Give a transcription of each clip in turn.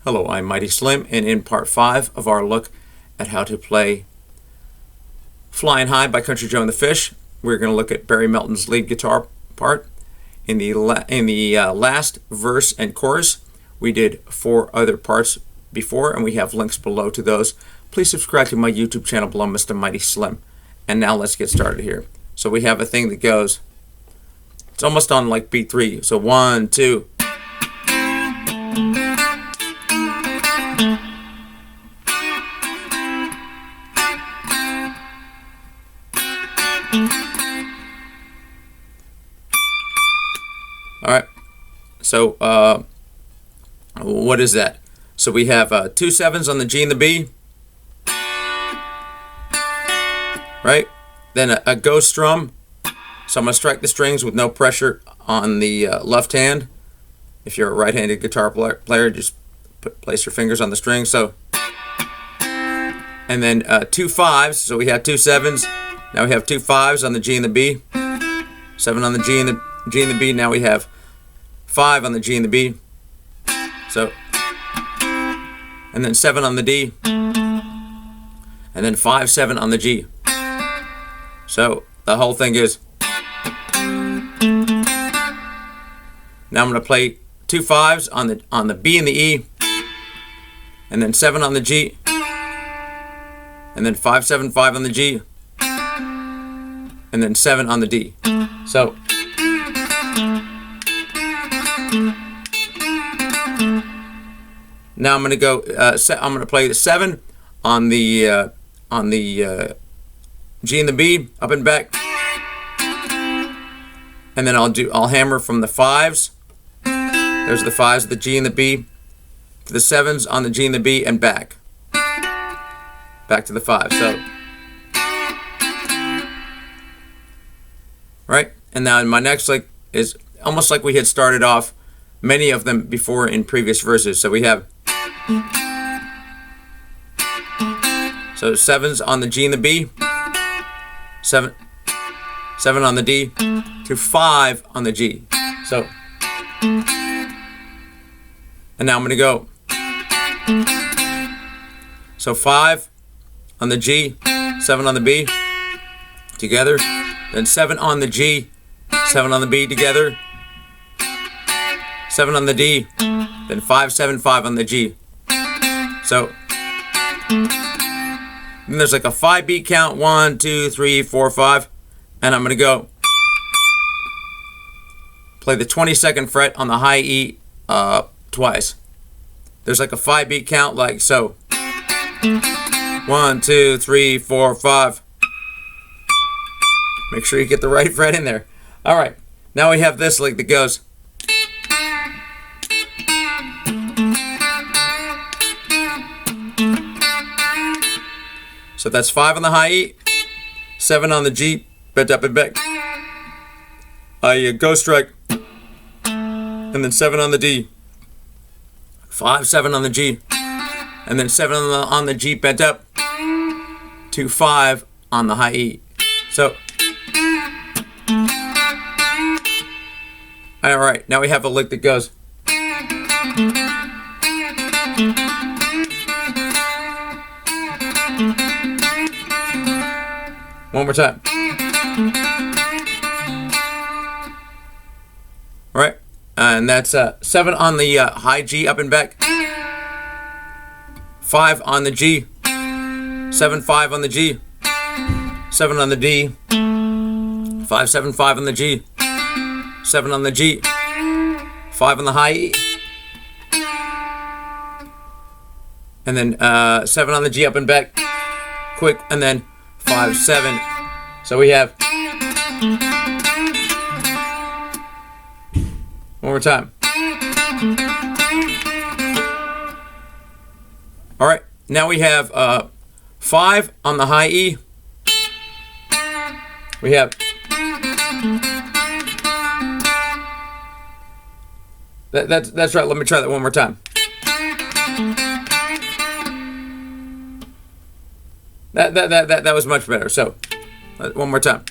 Hello, I'm Mighty Slim, and in part 5 of our look at how to play Flying High by Country Joe and the Fish, we're going to look at Barry Melton's lead guitar part. In the last verse and chorus, we did 4 other parts before, and we have links below to those. Please subscribe to my YouTube channel below, Mr. Mighty Slim. And now let's get started here. So we have a thing that goes, it's almost on like beat 3. So 1, 2. All right, so what is that? So we have 2 7s on the G and the B, right? Then a ghost strum. So I'm going to strike the strings with no pressure on the left hand. If you're a right-handed guitar player, just place your fingers on the string. So, and then 2 5s. So we have 2 7s. Now we have 2 5s on the G and the B. 7 on the G and the B. Now we have 5 on the G and the B. So, and then 7 on the D. And then 5 7 on the G. So the whole thing is. Now I'm going to play 2 5s on the B and the E, and then 7 on the G, and then 5 7 5 on the G, and then 7 on the D. So now I'm going to go. I'm going to play the 7 on the G and the B, up and back, and then I'll hammer from the 5s. There's the 5s, the G and the B, to the 7s on the G and the B, and back to the 5. So, right, and now in my next lick is almost like we had started off many of them before in previous verses. So we have 7s on the G and the B, 7 on the D, to 5 on the G. So, and now I'm going to go. So 5 on the G, 7 on the B, together. Then 7 on the G, 7 on the B, together. 7 on the D, then 5 7 5 on the G. So then there's like a 5 beat count, 1 2 3 4 5, and I'm going to go play the 22nd fret on the high E twice. There's like a 5 beat count, like so. 1 2 3 4 5. Make sure you get the right fret in there. All right, now we have this lick that goes. So that's 5 on the high E, 7 on the G, bent up and back. I ghost strike, and then 7 on the D, 5 7 on the G, and then 7 on the G bent up, to 5 on the high E. So, all right, now we have a lick that goes. One more time. All right, and that's 7 on the high G, up and back. 5 on the G. 7 5 on the G. 7 on the D. 5 7 5 on the G. 7 on the G. 5 on the high E. And then 7 on the G, up and back. Quick, and then 5 7. So we have one more time. All right, now we have 5 on the high E. We have that's right. Let me try that one more time. That was much better. So, one more time.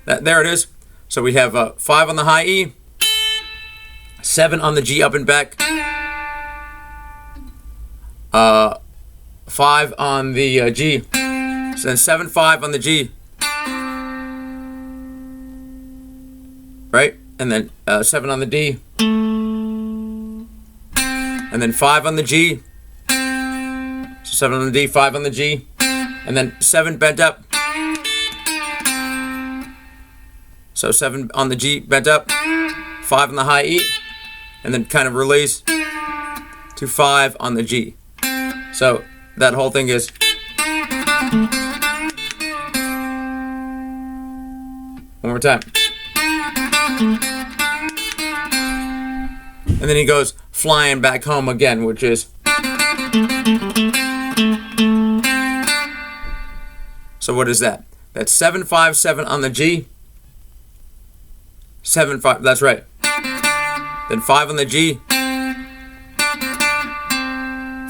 There it is. So we have 5 on the high E, 7 on the G up and back, 5 on the G, so then 7, 5 on the G, right? And then 7 on the D, and then 5 on the G, so 7 on the D, 5 on the G, and then 7 bent up, so 7 on the G bent up, 5 on the high E, and then kind of release to 5 on the G. So that whole thing is one more time. And then he goes flying back home again, which is so what is that? That's 7 5 7 on the G. 7 5, that's right. Then 5 on the G.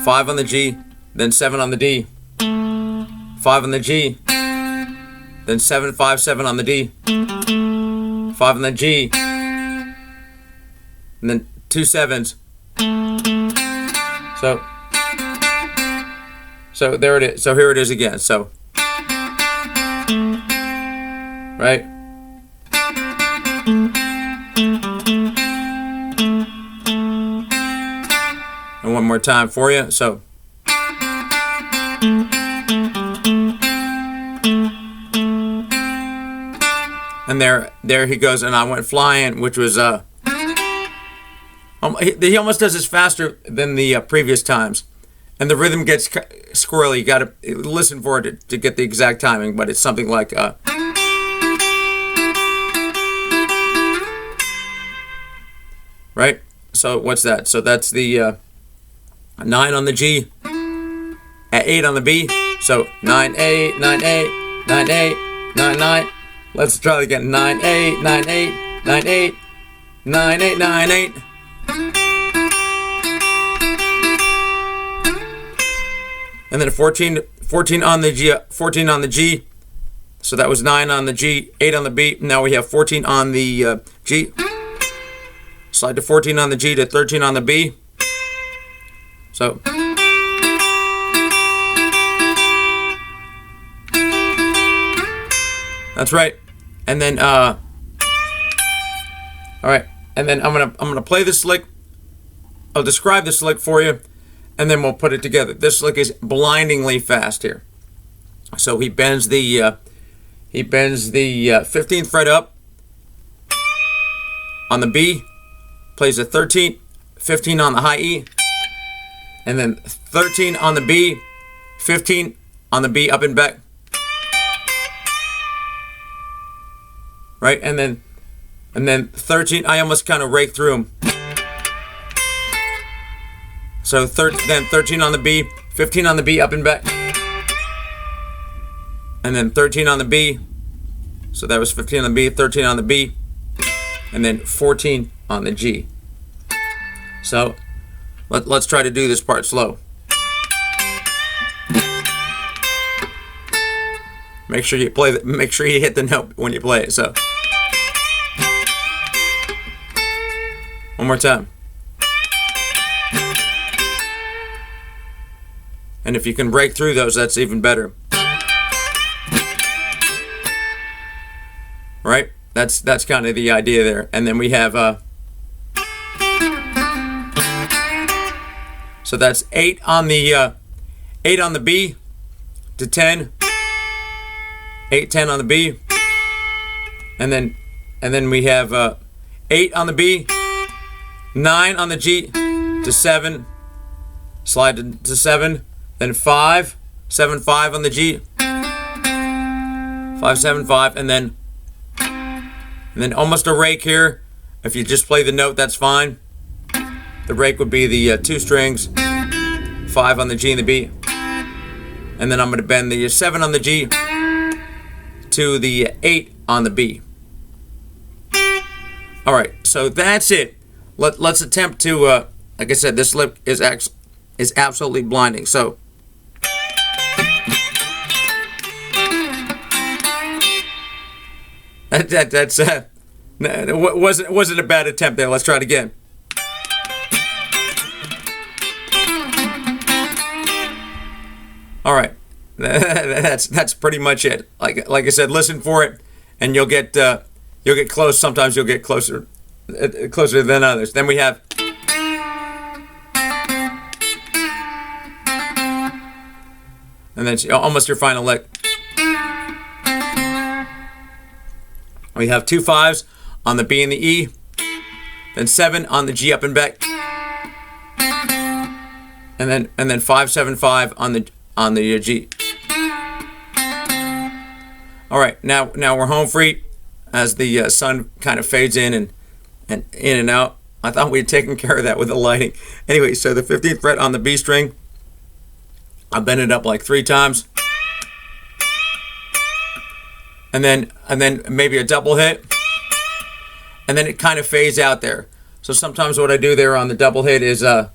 5 on the G, then 7 on the D. 5 on the G, then 7 5 7 on the D. 5 on the G, and then 2 7s. So there it is. So here it is again. So right. And one more time for you. So and there he goes, and I went flying, which was he almost does this faster than the previous times, and the rhythm gets squirrely. You got to listen for it to get the exact timing, but it's something like right. So what's that? So that's the 9 on the G, at 8 on the B. So 9 8 9 8 9 8 9 9. Let's try it again. 9 8 9 8 9 8 9 8 9 8. And then 14 on the G, 14 on the G. So that was 9 on the G, 8 on the B. Now we have 14 on the G. Slide to 14 on the G to 13 on the B. So that's right. And then all right. And then I'm gonna play this lick. I'll describe this lick for you, and then we'll put it together. This lick is blindingly fast here. So he bends the 15th fret up on the B, plays a 13, 15 on the high E, and then 13 on the B, 15 on the B up and back. Right, and then 13. I almost kind of rake through them. So then 13 on the B, 15 on the B up and back, and then 13 on the B. So that was 15 on the B, 13 on the B, and then 14 on the G. So let's try to do this part slow. Make sure you make sure you hit the note when you play it. So one more time. And if you can break through those, that's even better. Right? That's kind of the idea there. And then we have so that's 8 on the 8 on the B to 10. 8 10 on the B. And then we have 8 on the B, 9 on the G to 7. Slide to 7. Then 5 7 5 on the G. 5 7 5, and then almost a rake here. If you just play the note, that's fine. The rake would be the 2 strings, 5 on the G and the B, and then I'm going to bend the 7 on the G to the 8 on the B. All right, so that's it. Let's attempt to, like I said, this lick is absolutely blinding. So. That wasn't a bad attempt there. Let's try it again. All right, that's pretty much it. Like I said, listen for it, and you'll get close. Sometimes you'll get closer than others. Then we have. And then almost your final lick. We have 2 5s on the B and the E, then 7 on the G up and back, and then 5 7 5 on the G. All right, now we're home free as the sun kind of fades in and out. I thought we had taken care of that with the lighting. Anyway, so the 15th fret on the B string. I bend it up like 3 times, and then maybe a double hit, and then it kind of fades out there. So sometimes what I do there on the double hit is I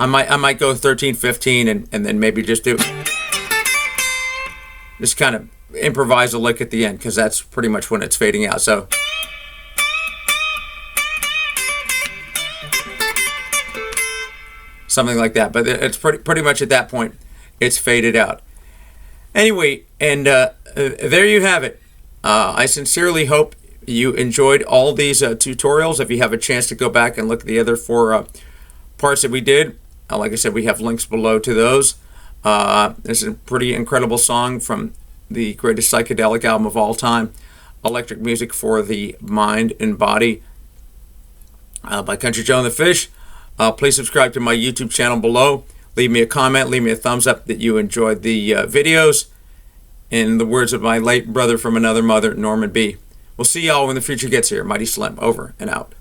might go 13 15 and then maybe just kind of improvise a lick at the end, because that's pretty much when it's fading out. So. Something like that, but it's pretty much at that point it's faded out. Anyway, and there you have it. I sincerely hope you enjoyed all these tutorials. If you have a chance to go back and look at the other 4 parts that we did, like I said, we have links below to those. This is a pretty incredible song from the greatest psychedelic album of all time, Electric Music for the Mind and Body, by Country Joe and the Fish. Please subscribe to my YouTube channel below. Leave me a comment. Leave me a thumbs up that you enjoyed the videos. In the words of my late brother from another mother, Norman B. We'll see y'all when the future gets here. Mighty Slim, over and out.